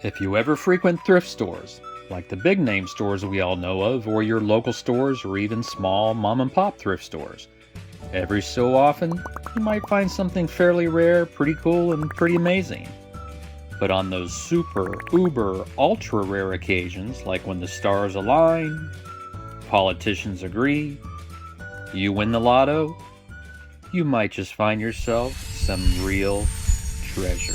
If you ever frequent thrift stores, like the big name stores we all know of, or your local stores, or even small mom and pop thrift stores, every so often you might find something fairly rare, pretty cool, and pretty amazing. But on those super, uber, ultra rare occasions, like when the stars align, politicians agree, you win the lotto, you might just find yourself some real treasure.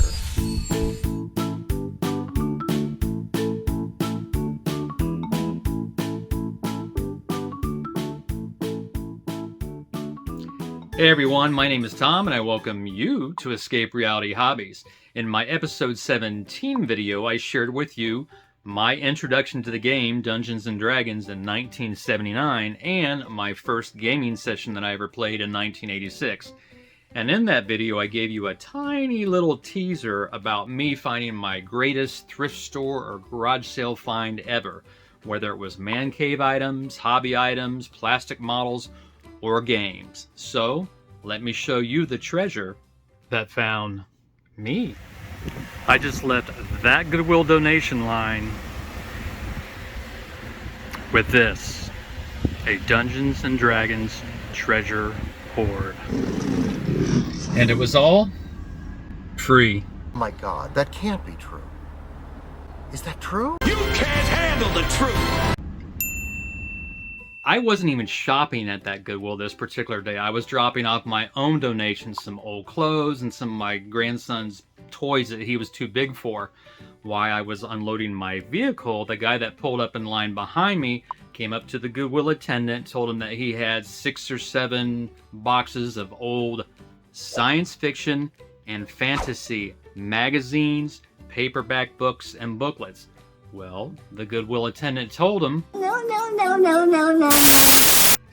Hey everyone, my name is Tom and I welcome you to Escape Reality Hobbies. In my episode 17 video, I shared with you my introduction to the game Dungeons & Dragons in 1979 and my first gaming session that I ever played in 1986. And in that video, I gave you a tiny little teaser about me finding my greatest thrift store or garage sale find ever, whether it was man cave items, hobby items, plastic models, or games. So let me show you the treasure that found me. I just left that Goodwill donation line with this, a Dungeons & Dragons treasure hoard. And it was all free. Oh my God, that can't be true. Is that true? You can't handle the truth! I wasn't even shopping at that Goodwill this particular day. I was dropping off my own donations, some old clothes and some of my grandson's toys that he was too big for. While I was unloading my vehicle, the guy that pulled up in line behind me came up to the Goodwill attendant, told him that he had 6 or 7 boxes of old science fiction and fantasy magazines, paperback books, and booklets. Well, the Goodwill attendant told him, No.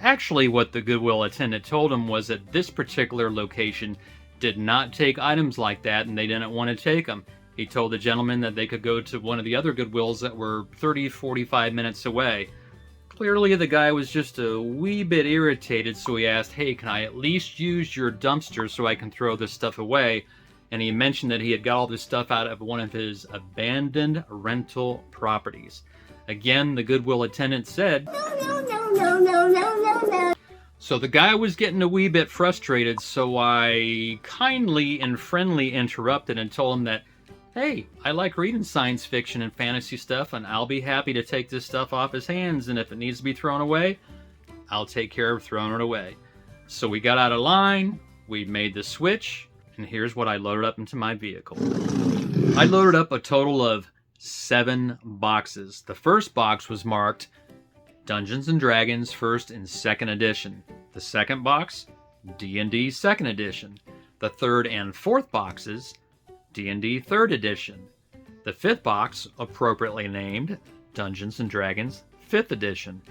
Actually, what the Goodwill attendant told him was that this particular location did not take items like that and they didn't want to take them. He told the gentleman that they could go to one of the other Goodwills that were 30-45 minutes away. Clearly, the guy was just a wee bit irritated, so he asked, hey, can I at least use your dumpster so I can throw this stuff away? And he mentioned that he had got all this stuff out of one of his abandoned rental properties. Again, the Goodwill attendant said, No. So the guy was getting a wee bit frustrated, so I kindly and friendly interrupted and told him that, hey, I like reading science fiction and fantasy stuff, and I'll be happy to take this stuff off his hands, and if it needs to be thrown away, I'll take care of throwing it away. So we got out of line, we made the switch, and here's what I loaded up into my vehicle. I loaded up a total of 7 boxes. The first box was marked Dungeons & Dragons 1st and 2nd edition. The second box, D&D 2nd edition. The third and 4th boxes, D&D 3rd edition. The 5th box, appropriately named Dungeons & Dragons 5th edition.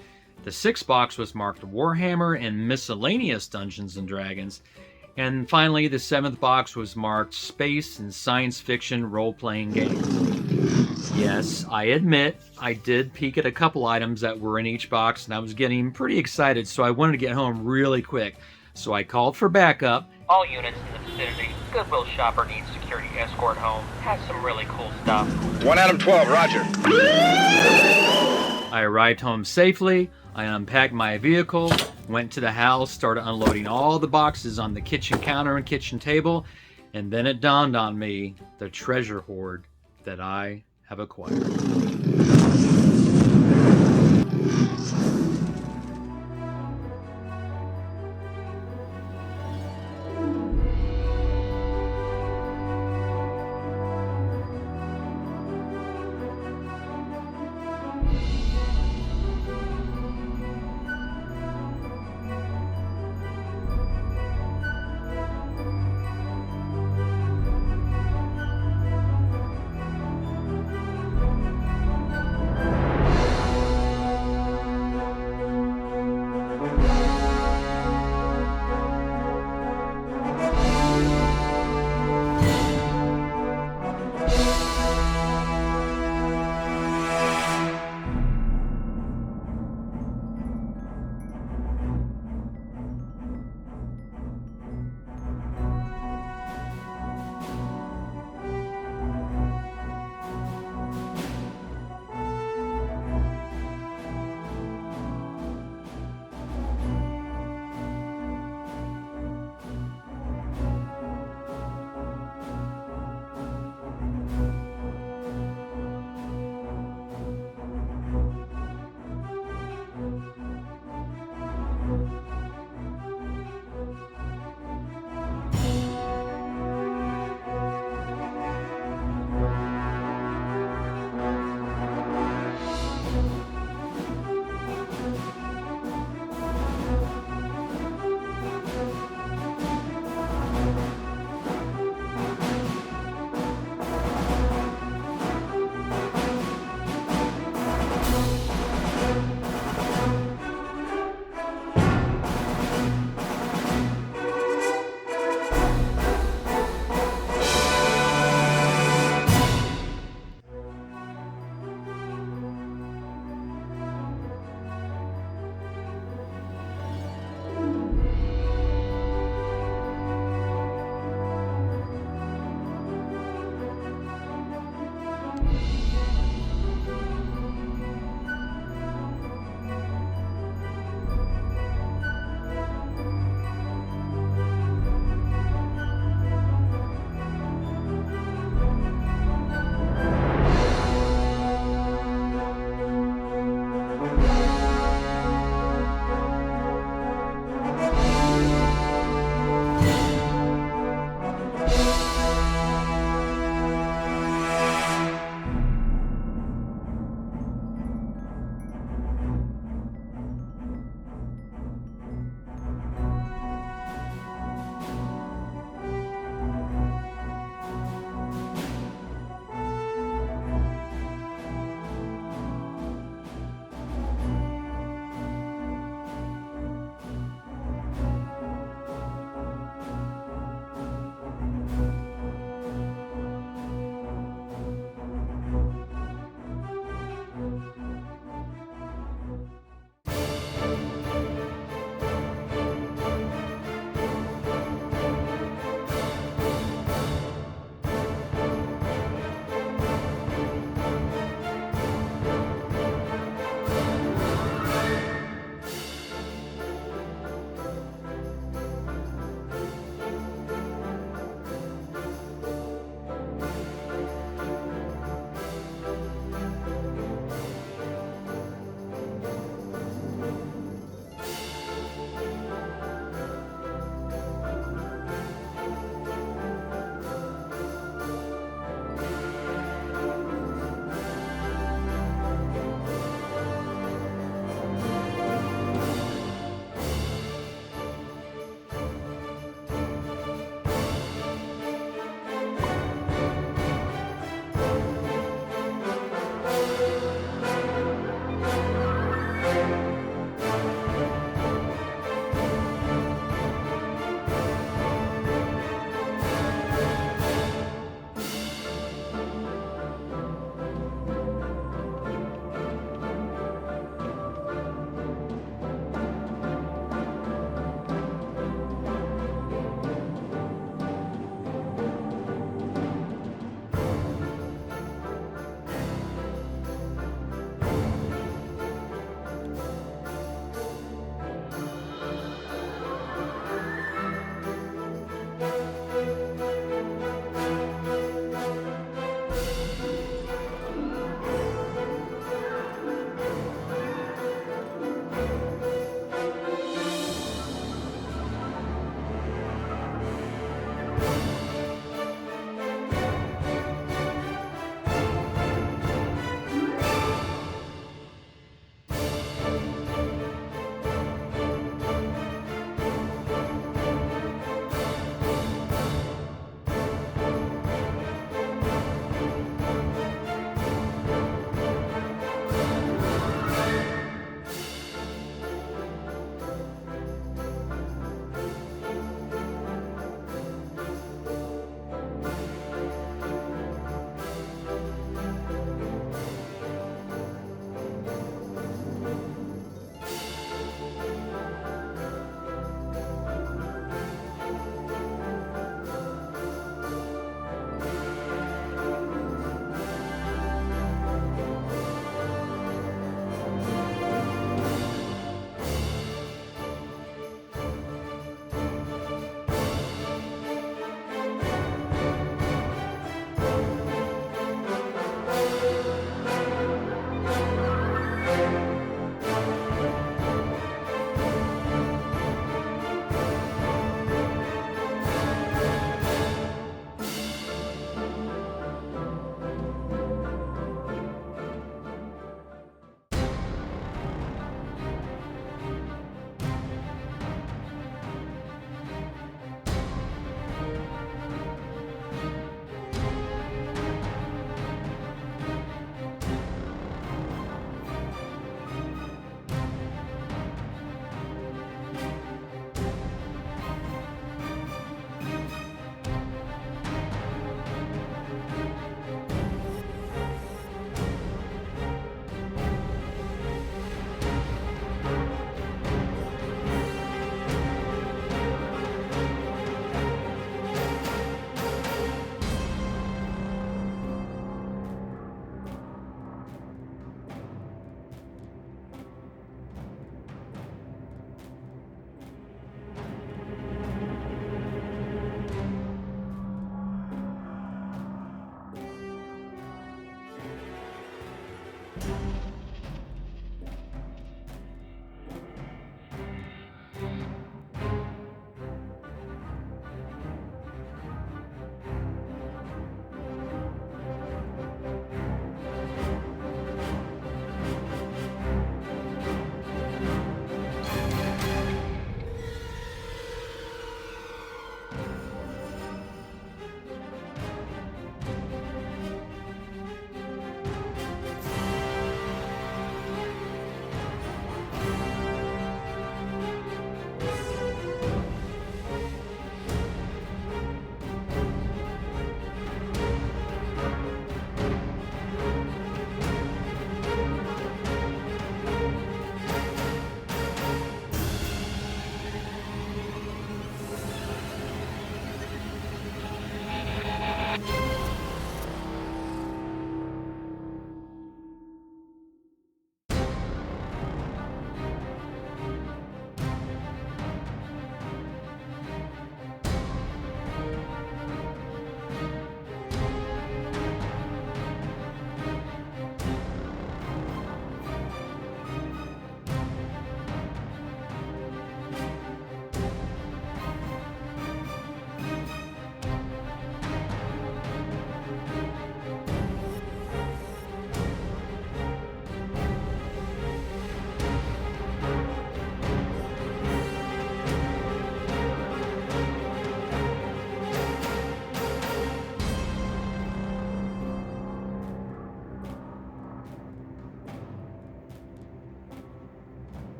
The 6th box was marked Warhammer and Miscellaneous Dungeons & Dragons. And finally, the 7th box was marked Space and Science Fiction Role-Playing Games. Yes, I admit, I did peek at a couple items that were in each box, and I was getting pretty excited, so I wanted to get home really quick. So I called for backup. All units in the vicinity. Goodwill shopper needs security escort home. Has some really cool stuff. 1 Adam 12, roger. I arrived home safely. I unpacked my vehicle, went to the house, started unloading all the boxes on the kitchen counter and kitchen table, and then it dawned on me the treasure hoard that I have acquired.